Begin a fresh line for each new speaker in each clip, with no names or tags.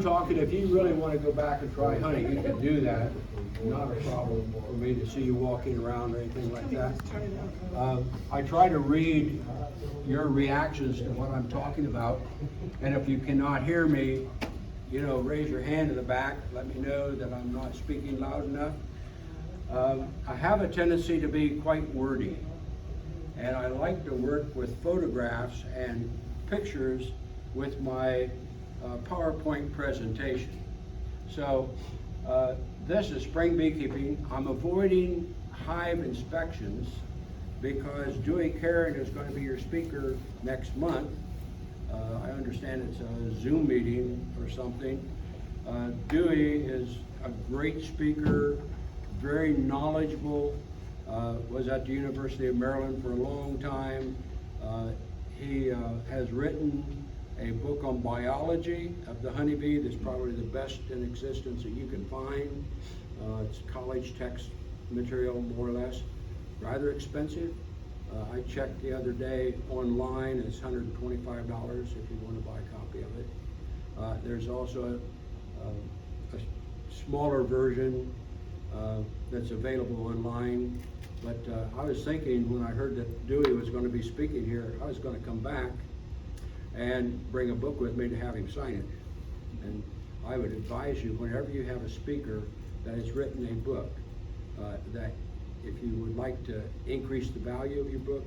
Talking, if you really want to go back and try hunting, you can do that. Not a problem for me to see you walking around or anything like that. I try to read your reactions to what I'm talking about, and if you cannot hear me, raise your hand in the back. Let me know that I'm not speaking loud enough. I have a tendency to be quite wordy, and I like to work with photographs and pictures with my PowerPoint presentation. So this is spring beekeeping. I'm avoiding hive inspections because Dewey Karen is going to be your speaker next month. I understand it's a Zoom meeting or something. Dewey is a great speaker, very knowledgeable, was at the University of Maryland for a long time. He has written a book on biology of the honeybee that's probably the best in existence that you can find. It's college text material, more or less. Rather expensive. I checked the other day online, it's $125 if you want to buy a copy of it. There's also a smaller version that's available online. But I was thinking when I heard that Dewey was going to be speaking here, I was going to come back and bring a book with me to have him sign it. And I would advise you, whenever you have a speaker that has written a book, that if you would like to increase the value of your book,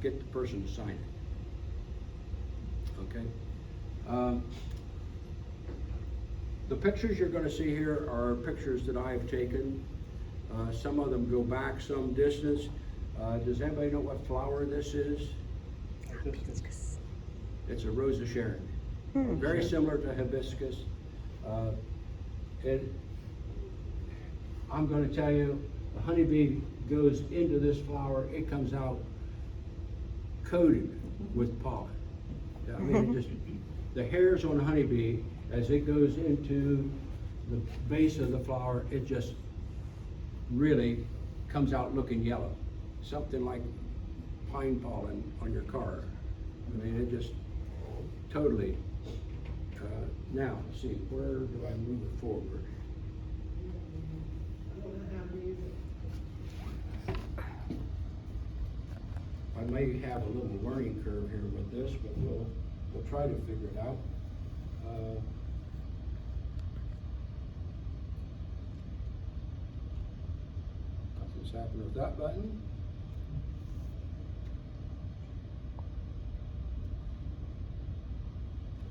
get the person to sign it. Okay? The pictures you're going to see here are pictures that I have taken. Some of them go back some distance. Does anybody know what flower this is? It's a Rosa Sharon. Very similar to hibiscus. I'm going to tell you, the honeybee goes into this flower, it comes out coated with pollen. I mean, the hairs on the honeybee, as it goes into the base of the flower, it just really comes out looking yellow. Something like pine pollen on your car. I mean, it just totally. Now, see, where do I move it forward? I may have a little learning curve here with this, but we'll try to figure it out. Nothing's happened with that button.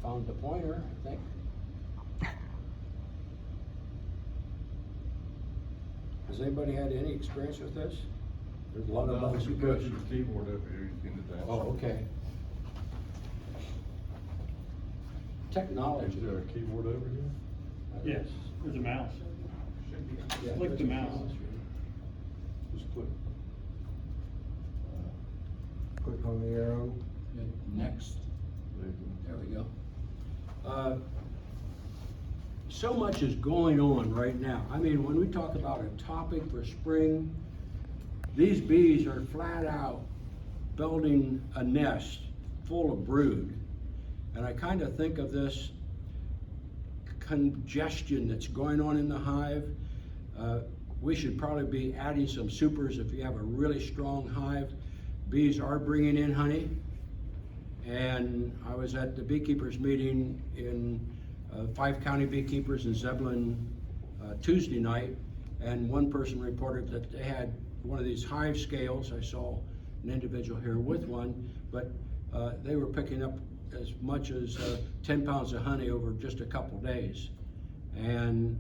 Found the pointer, I think. Has anybody had any experience with this? There's a lot of buttons you push.
Your keyboard over here, you can advance.
Oh, okay. Technology.
Is there a keyboard over here?
Yes, there's a mouse.
Yeah,
Click the mouse.
Just click.
Click on the arrow. Next. There we go. So much is going on right now. I mean, when we talk about a topic for spring, these bees are flat out building a nest full of brood. And I kind of think of this congestion that's going on in the hive. We should probably be adding some supers if you have a really strong hive. Bees are bringing in honey. And I was at the beekeepers meeting in 5 county beekeepers in Zebulon Tuesday night, and one person reported that they had one of these hive scales. I saw an individual here with one, but they were picking up as much as 10 pounds of honey over just a couple days. And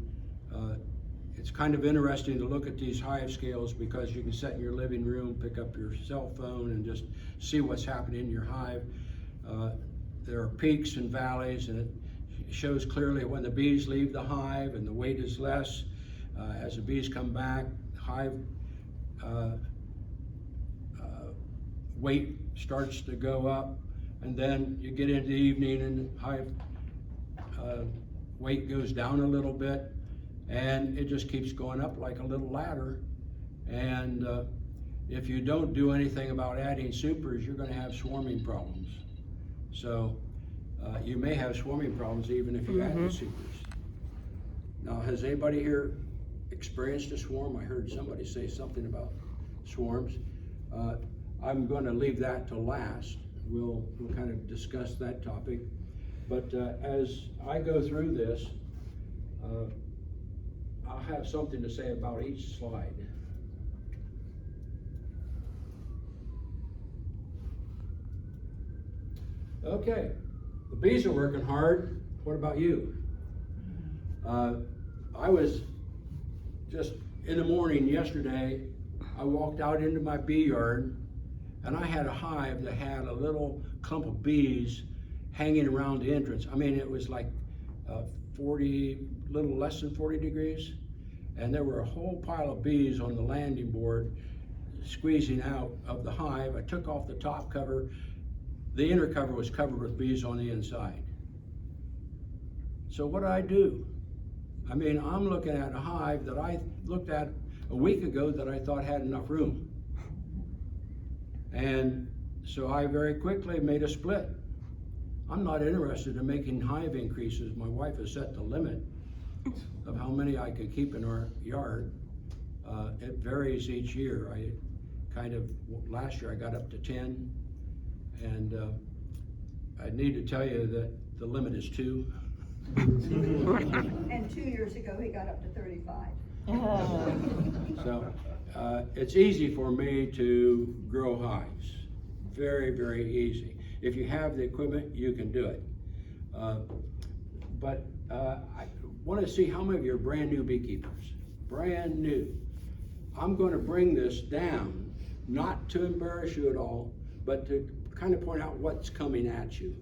it's kind of interesting to look at these hive scales because you can sit in your living room, pick up your cell phone, and just see what's happening in your hive. There are peaks and valleys, and it shows clearly when the bees leave the hive and the weight is less. As the bees come back, hive weight starts to go up, and then you get into the evening and hive weight goes down a little bit, and it just keeps going up like a little ladder. And if you don't do anything about adding supers, you're going to have swarming problems. So you may have swarming problems even if you had the supers. Now, has anybody here experienced a swarm? I heard somebody say something about swarms. I'm going to leave that to last. We'll kind of discuss that topic. But as I go through this, I'll have something to say about each slide. Okay, the bees are working hard. What about you? I was just in the morning yesterday, I walked out into my bee yard and I had a hive that had a little clump of bees hanging around the entrance. I mean, it was like 40, little less than 40 degrees. And there were a whole pile of bees on the landing board squeezing out of the hive. I took off the top cover. The inner cover was covered with bees on the inside. So what did I do? I mean, I'm looking at a hive that I looked at a week ago that I thought had enough room. And so I very quickly made a split. I'm not interested in making hive increases. My wife has set the limit of how many I could keep in our yard. It varies each year. Last year I got up to 10, and I need to tell you that the limit is 2.
And 2 years ago, he got up to 35.
So it's easy for me to grow hives. Very, very easy. If you have the equipment, you can do it. But I want to see how many of you are brand new beekeepers. Brand new. I'm going to bring this down, not to embarrass you at all, but to kind of point out what's coming at you.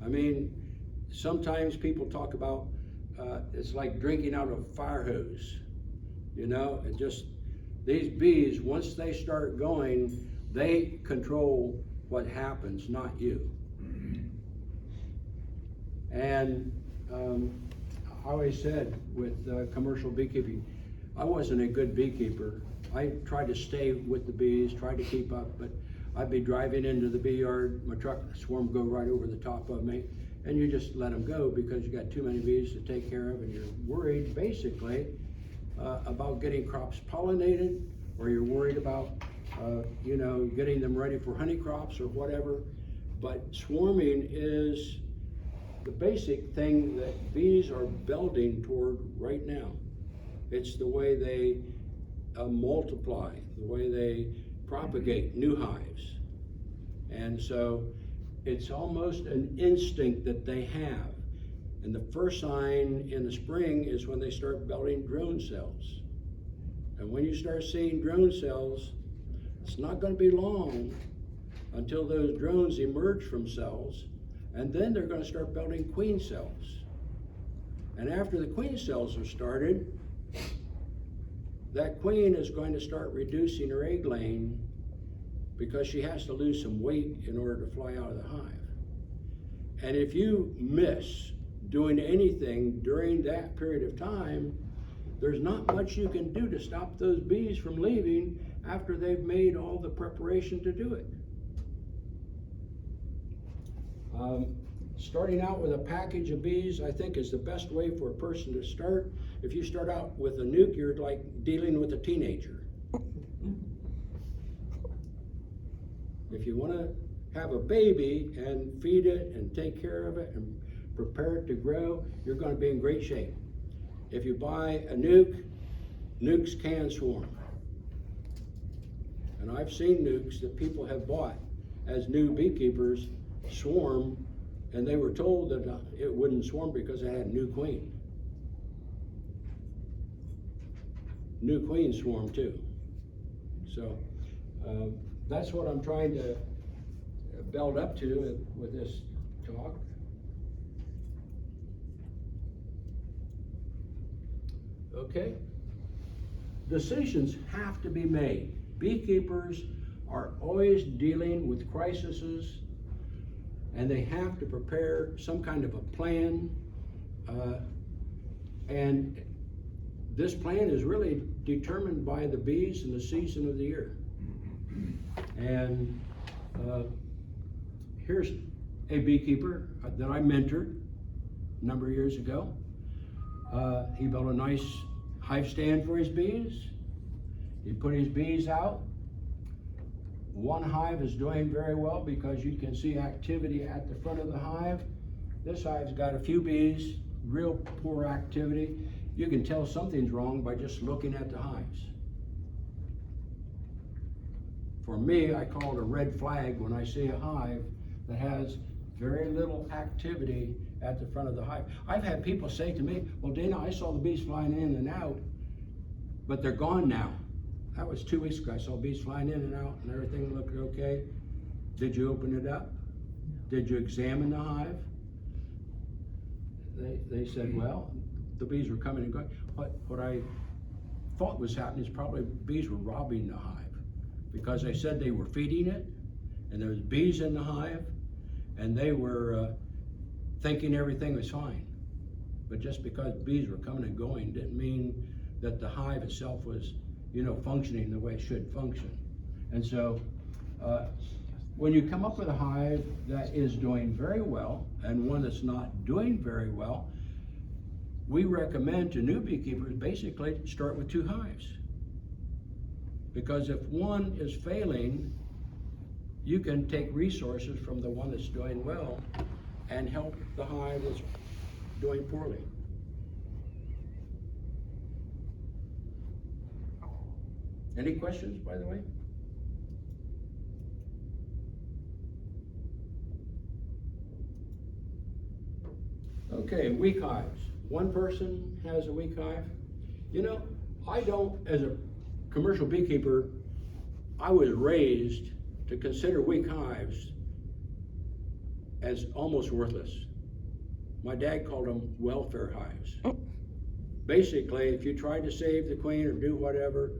I mean, sometimes people talk about it's like drinking out of a fire hose. You know, it just, these bees, once they start going, they control what happens, not you. And I always said with commercial beekeeping, I wasn't a good beekeeper. I tried to stay with the bees, tried to keep up, but I'd be driving into the bee yard, my truck swarm would go right over the top of me, and you just let them go because you got too many bees to take care of, and you're worried basically about getting crops pollinated, or you're worried about getting them ready for honey crops or whatever. But swarming is the basic thing that bees are building toward right now. It's the way they multiply, the way they propagate new hives. And so it's almost an instinct that they have. And the first sign in the spring is when they start building drone cells. And when you start seeing drone cells, it's not going to be long until those drones emerge from cells, and then they're going to start building queen cells. And after the queen cells are started, that queen is going to start reducing her egg laying because she has to lose some weight in order to fly out of the hive. And if you miss doing anything during that period of time, there's not much you can do to stop those bees from leaving after they've made all the preparation to do it. Starting out with a package of bees, I think, is the best way for a person to start. If you start out with a nuke, you're like dealing with a teenager. If you want to have a baby and feed it and take care of it and prepare it to grow, you're going to be in great shape. If you buy a nuke, nukes can swarm. And I've seen nukes that people have bought as new beekeepers swarm, and they were told that it wouldn't swarm because it had a new queen. New queens swarm too. So that's what I'm trying to build up to with this talk. Okay? Decisions have to be made. Beekeepers are always dealing with crises, and they have to prepare some kind of a plan. And this plan is really determined by the bees and the season of the year. And here's a beekeeper that I mentored a number of years ago. He built a nice hive stand for his bees. He put his bees out. One hive is doing very well because you can see activity at the front of the hive. This hive's got a few bees, real poor activity. You can tell something's wrong by just looking at the hives. For me, I call it a red flag when I see a hive that has very little activity at the front of the hive. I've had people say to me, well, Dana, I saw the bees flying in and out, but they're gone now. That was 2 weeks ago. I saw bees flying in and out and everything looked okay. Did you open it up? Did you examine the hive? They said, well, the bees were coming and going. What I thought was happening is probably bees were robbing the hive, because they said they were feeding it and there was bees in the hive and they were thinking everything was fine. But just because bees were coming and going didn't mean that the hive itself was, functioning the way it should function. And so when you come up with a hive that is doing very well and one that's not doing very well, we recommend to new beekeepers basically start with 2 hives. Because if one is failing, you can take resources from the one that's doing well and help the hive that's doing poorly. Any questions, by the way? Okay, weak hives. One person has a weak hive. I don't, as a commercial beekeeper, I was raised to consider weak hives as almost worthless. My dad called them welfare hives. Basically, if you tried to save the queen or do whatever,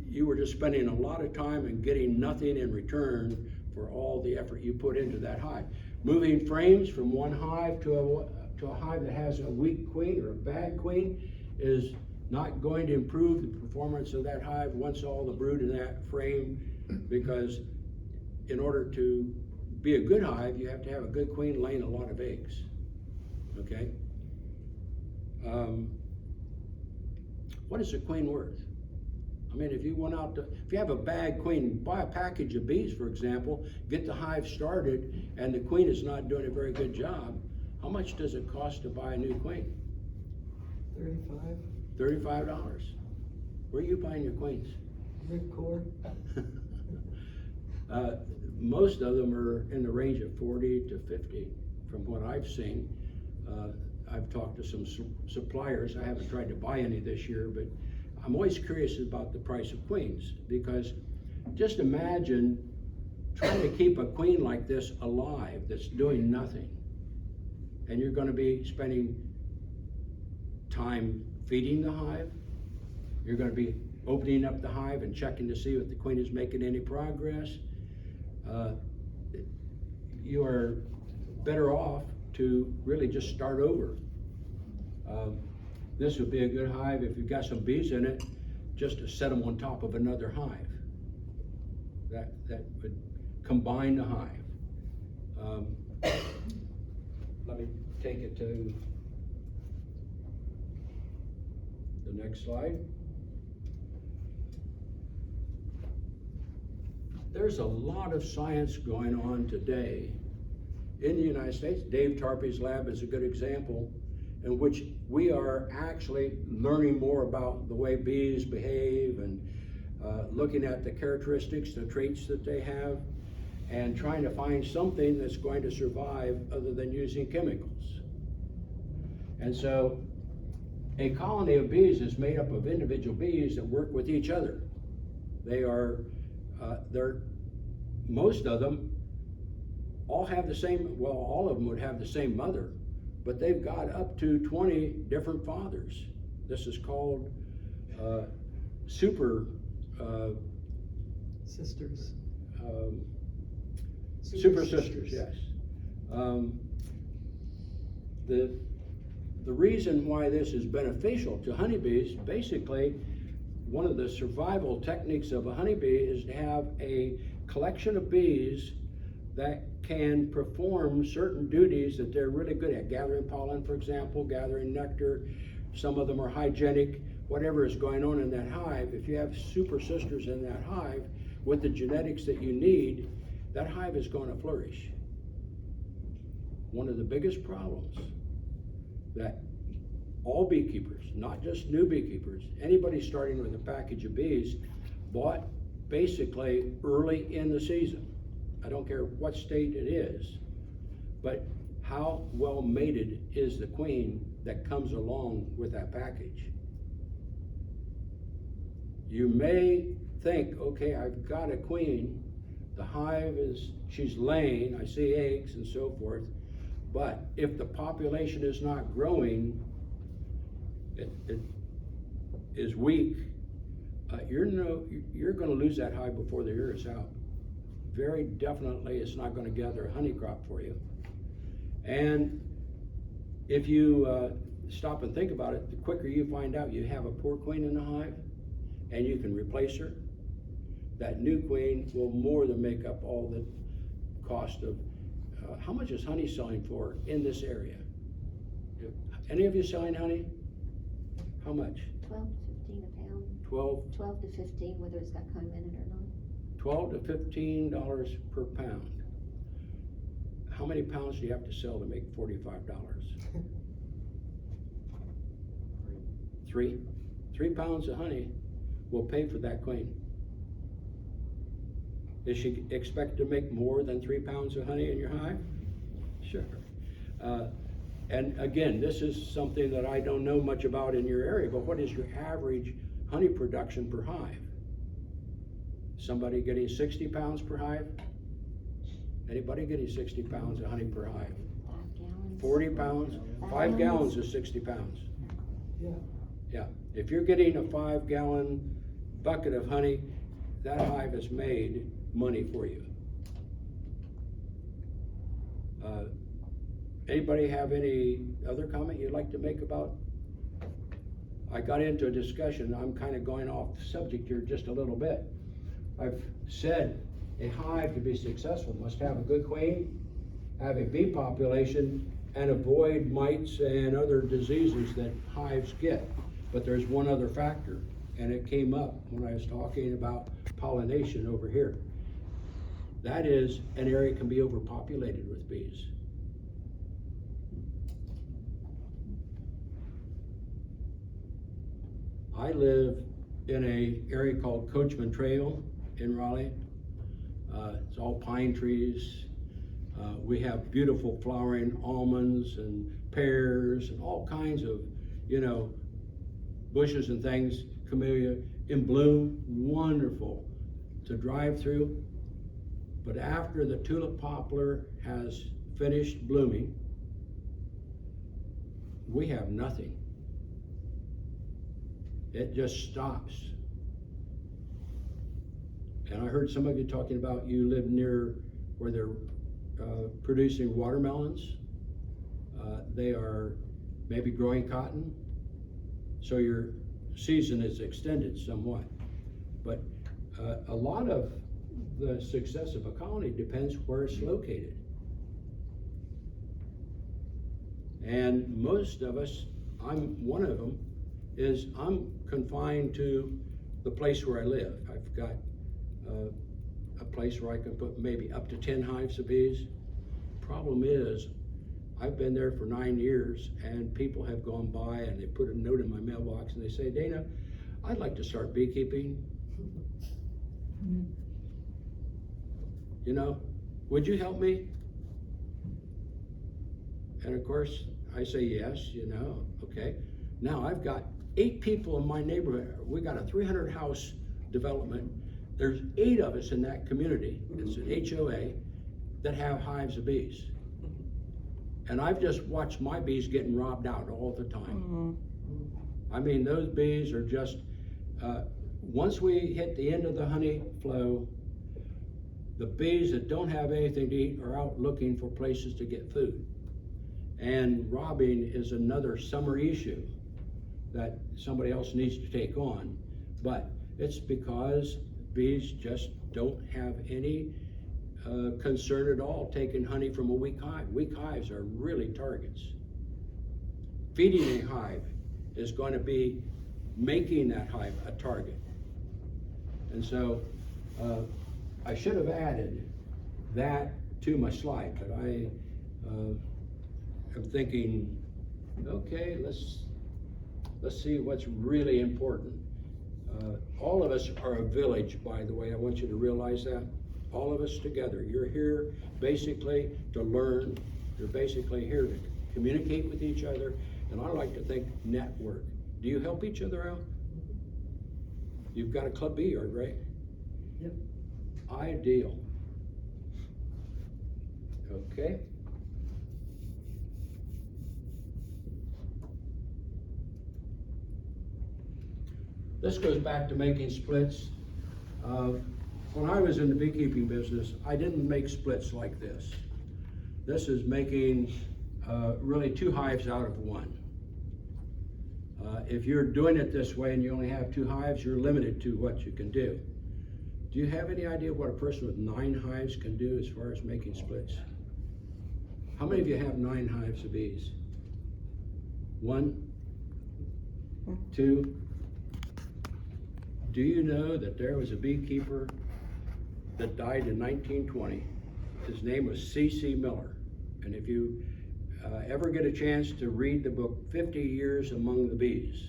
you were just spending a lot of time and getting nothing in return for all the effort you put into that hive. Moving frames from one hive to a hive that has a weak queen or a bad queen is not going to improve the performance of that hive once all the brood in that frame, because in order to be a good hive, you have to have a good queen laying a lot of eggs, okay? What is a queen worth? I mean, if you have a bad queen, buy a package of bees, for example, get the hive started, and the queen is not doing a very good job, how much does it cost to buy a new queen? $35. Where are you buying your queens?
Ripcord.
Most of them are in the range of 40 to 50 from what I've seen. I've talked to some suppliers. I haven't tried to buy any this year, but I'm always curious about the price of queens, because just imagine trying to keep a queen like this alive that's doing nothing. And you're going to be spending time feeding the hive. You're going to be opening up the hive and checking to see if the queen is making any progress. You are better off to really just start over. This would be a good hive if you've got some bees in it, just to set them on top of another hive. That would combine the hive. Let me take it to the next slide. There's a lot of science going on today in the United States. Dave Tarpey's lab is a good example, in which we are actually learning more about the way bees behave and looking at the characteristics, the traits that they have, and trying to find something that's going to survive other than using chemicals. And so a colony of bees is made up of individual bees that work with each other. Most of them all have the same, well, all of them would have the same mother, but they've got up to 20 different fathers. This is called super
Sisters.
Super sisters, yes. The reason why this is beneficial to honeybees, basically, one of the survival techniques of a honeybee is to have a collection of bees that can perform certain duties that they're really good at. Gathering pollen, for example, gathering nectar. Some of them are hygienic. Whatever is going on in that hive, if you have super sisters in that hive with the genetics that you need, that hive is going to flourish. One of the biggest problems that all beekeepers, not just new beekeepers, anybody starting with a package of bees, bought basically early in the season. I don't care what state it is, but how well mated is the queen that comes along with that package? You may think, okay, I've got a queen, the hive is, she's laying, I see eggs and so forth, but if the population is not growing, it is weak, you're going to lose that hive before the year is out. Very definitely, it's not going to gather a honey crop for you. And if you stop and think about it, the quicker you find out you have a poor queen in the hive and you can replace her, that new queen will more than make up all the cost of how much is honey selling for in this area? Any of you selling honey? How much?
12 to 15 a pound.
12
to 15, whether it's got comb in it or not.
$12 to $15 per pound. How many pounds do you have to sell to make $45? Three. 3 pounds of honey will pay for that queen. Is she expected to make more than 3 pounds of honey in your hive? Sure. And again, this is something that I don't know much about in your area, but what is your average honey production per hive? Somebody getting 60 pounds per hive? Anybody getting 60 pounds of honey per hive?
5 gallons.
40 pounds? 5 gallons is 60 pounds.
Yeah.
Yeah, if you're getting a 5-gallon bucket of honey, that hive has made money for you. Anybody have any other comment you'd like to make about? I got into a discussion, I'm kind of going off subject here just a little bit. I've said a hive to be successful must have a good queen, have a bee population, and avoid mites and other diseases that hives get. But there's one other factor, and it came up when I was talking about pollination over here. That is, an area can be overpopulated with bees. I live in an area called Coachman Trail in Raleigh. It's all pine trees. We have beautiful flowering almonds and pears and all kinds of, bushes and things, camellia in bloom, wonderful to drive through. But after the tulip poplar has finished blooming, we have nothing. It just stops. And I heard some of you talking about you live near where they're producing watermelons. They are maybe growing cotton. So your season is extended somewhat. But a lot of the success of a colony depends where it's located. And most of us, I'm one of them, is I'm confined to the place where I live. I've got a place where I can put maybe up to 10 hives of bees. Problem is, I've been there for 9 years and people have gone by and they put a note in my mailbox and they say, Dana, I'd like to start beekeeping. Would you help me? And of course, I say yes, okay. Now I've got 8 people in my neighborhood. We got a 300 house development. There's 8 of us in that community. It's an HOA that have hives of bees. And I've just watched my bees getting robbed out all the time. I mean, those bees are just, once we hit the end of the honey flow, the bees that don't have anything to eat are out looking for places to get food. And robbing is another summer issue that somebody else needs to take on. But it's because bees just don't have any concerned at all taking honey from a weak hive. Weak hives are really targets. Feeding a hive is going to be making that hive a target. And so I should have added that to my slide, but I am thinking, okay, let's see what's really important. All of us are a village, by the way. I want you to realize that. All of us together. You're here basically to learn. You're basically here to communicate with each other. And I like to think network. Do you help each other out? You've got a club bee yard, right?
Yep.
Ideal. Okay. This goes back to making splits. When I was in the beekeeping business, I didn't make splits like this. This is making really 2 hives out of 1. If you're doing it this way and you only have 2 hives, you're limited to what you can do. Do you have any idea what a person with 9 hives can do as far as making splits? How many of you have 9 hives of bees? 1, 2. Do you know that there was a beekeeper that died in 1920? His name was C.C. Miller. And if you ever get a chance to read the book 50 Years Among the Bees,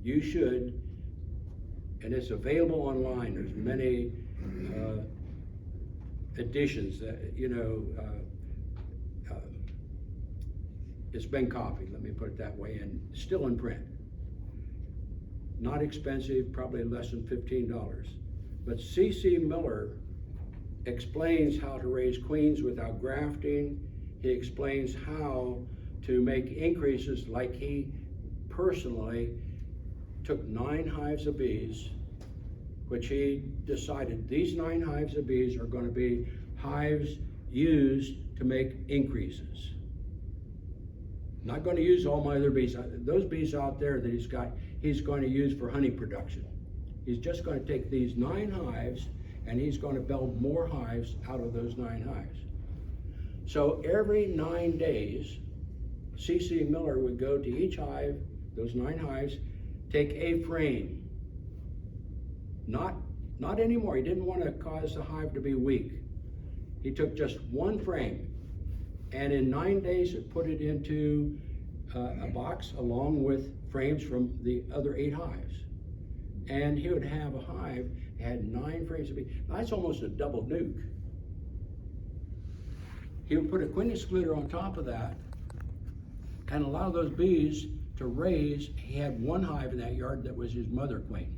you should, and it's available online. There's many editions that, it's been copied, let me put it that way, and still in print. Not expensive, probably less than $15. But C.C. Miller explains how to raise queens without grafting. He explains how to make increases, like he personally took 9 hives of bees, which he decided these 9 hives of bees are going to be hives used to make increases. Not going to use all my other bees. Those bees out there that he's going to use for honey production. He's just going to take these 9 hives and he's going to build more hives out of those 9 hives. So every 9 days, C.C. Miller would go to each hive, those 9 hives, take a frame. Not anymore. He didn't want to cause the hive to be weak. He took just 1 frame, and in 9 days, it put it into a box along with frames from the other 8 hives. And he would have a hive that had 9 frames of bees. Now, that's almost a double nuke. He would put a queen excluder on top of that and allow those bees to raise. He had 1 hive in that yard that was his mother queen.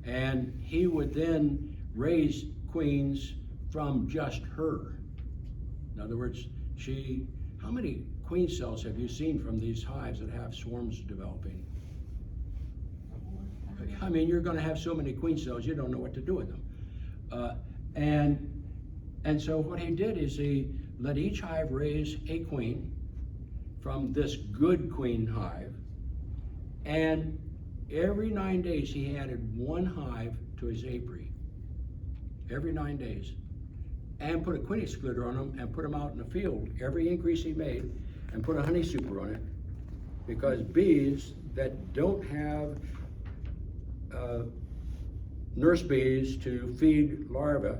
And he would then raise queens from just her. In other words, how many queen cells have you seen from these hives that have swarms developing? I mean, you're going to have so many queen cells, you don't know what to do with them. And so what he did is he let each hive raise a queen from this good queen hive, and every 9 days he added 1 hive to his apiary. Every 9 days. And put a queen excluder on them and put them out in the field, every increase he made, and put a honey super on it. Because bees that don't have nurse bees to feed larvae,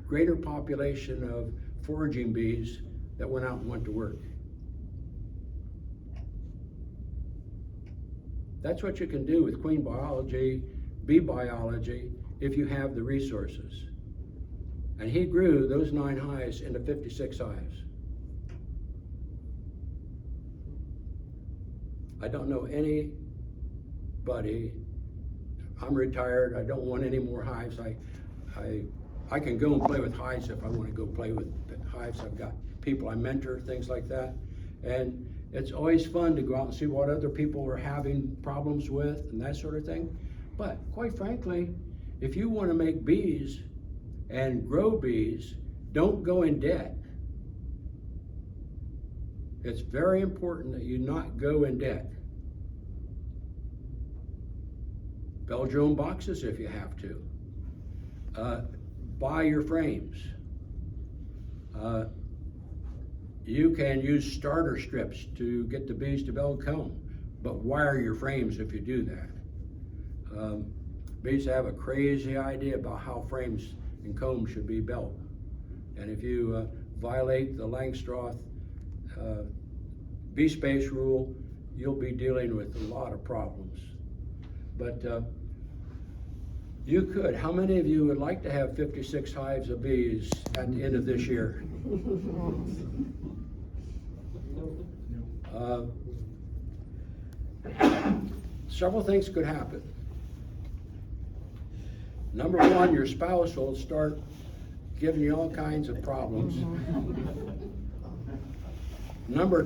greater population of foraging bees that went out and went to work. That's what you can do with queen biology, bee biology, if you have the resources. And he grew those 9 hives into 56 hives. I don't know anybody. I'm retired. I don't want any more hives. I can go and play with hives if I want to go play with hives. I've got people I mentor, things like that. And it's always fun to go out and see what other people are having problems with and that sort of thing. But quite frankly, if you want to make bees and grow bees, don't go in debt. It's very important that you not go in debt. Build your own boxes if you have to. Buy your frames. You can use starter strips to get the bees to build comb, but wire your frames if you do that. Bees have a crazy idea about how frames and comb should be built. And if you violate the Langstroth bee space rule, you'll be dealing with a lot of problems. But you could, how many of you would like to have 56 hives of bees at the end of this year? Several things could happen. Number one, your spouse will start giving you all kinds of problems. Number